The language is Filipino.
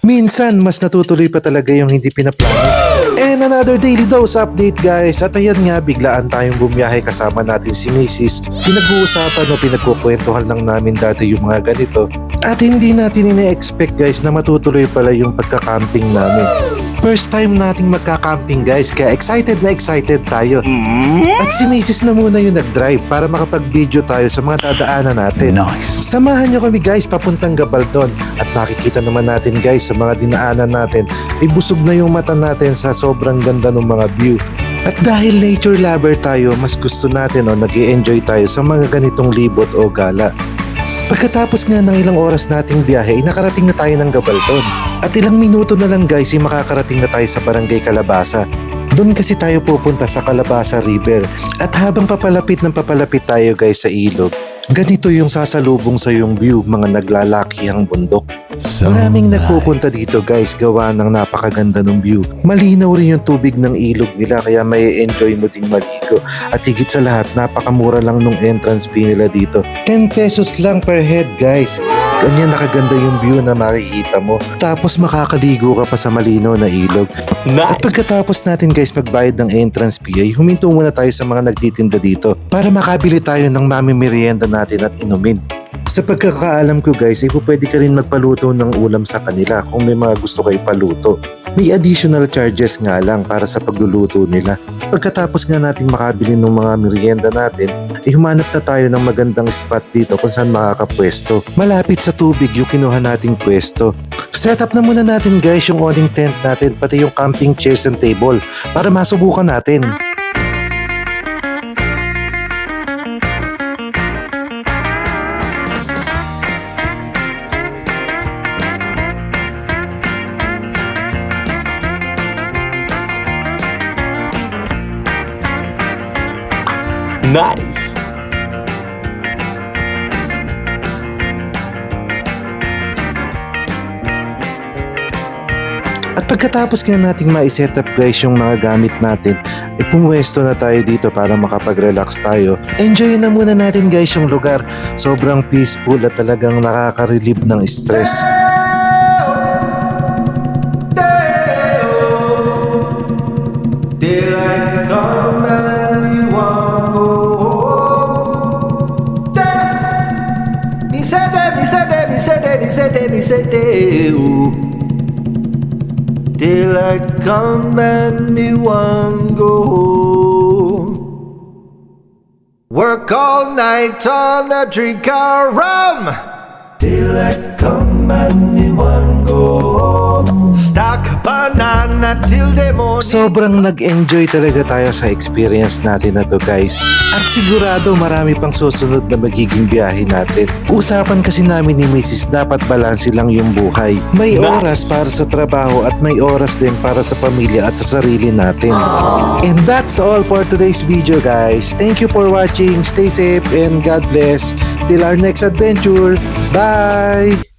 Minsan, mas natutuloy pa talaga yung hindi pinaplano. And another daily dose update guys. At ayan nga, biglaan tayong bumiyahe kasama natin si Mrs. Pinag-uusapan o pinagkukwentuhan lang namin dati yung mga ganito. At hindi natin ina-expect guys na matutuloy pala yung pagka-camping namin. First time nating magka-camping guys, kaya excited na excited tayo. At si Mrs. na muna yung nag-drive para makapag-video tayo sa mga dadaanan natin. Nice. Samahan nyo kami guys papuntang Gabaldon at makikita naman natin guys sa mga dinaanan natin ay busog na yung mata natin sa sobrang ganda ng mga view. At dahil nature lover tayo, mas gusto natin o nag-i-enjoy tayo sa mga ganitong libot o gala. Pagkatapos nga ng ilang oras nating biyahe, nakarating na tayo ng Gabaldon. At ilang minuto na lang guys, ay makakarating na tayo sa Barangay Calabasa. Doon kasi tayo pupunta sa Calabasa River. At habang papalapit tayo guys sa ilog, ganito yung sasalubong sa yung view, mga naglalakihang bundok. Maraming nagpupunta dito guys, gawa ng napakaganda ng view. Malinaw rin yung tubig ng ilog nila kaya may enjoy mo ding maligo. At higit sa lahat, napakamura lang nung entrance fee nila dito. 10 pesos lang per head guys. Ganyan nakaganda yung view na makikita mo. Tapos makakaligo ka pa sa malinaw na ilog. At pagkatapos natin guys magbayad ng entrance fee ay huminto muna tayo sa mga nagtitinda dito para makabili tayo ng mamimerienda natin at inumin. Sa pagkakaalam ko guys ay pwede ka rin magpaluto ng ulam sa kanila kung may mga gusto kayo paluto. May additional charges nga lang para sa pagluluto nila. Pagkatapos nga natin makabili ng mga merienda natin, ay humanap na tayo ng magandang spot dito kung saan makakapwesto. Malapit sa tubig yung kinuha nating pwesto. Set up na muna natin guys yung awning tent natin pati yung camping chairs and table para masubukan natin. Nice. At pagkatapos nga nating ma-set up guys yung mga gamit natin, ay pumuwesto na tayo dito para makapag-relax tayo. Enjoy na muna natin guys yung lugar. Sobrang peaceful at talagang nakaka-relieve ng stress. Daylight come and we won't go home. Me say ooh. Daylight come and me won't go home. Work all night on a drink of rum. Daylight come and me won't go home. Stack banana till the morning. Sobrang nag-enjoy talaga tayo sa experience natin na to guys. At sigurado marami pang susunod na magiging biyahe natin. Usapan kasi namin ni Mrs. dapat balanse lang yung buhay. May oras para sa trabaho at may oras din para sa pamilya at sa sarili natin. And that's all for today's video guys. Thank you for watching. Stay safe and God bless. Till our next adventure. Bye!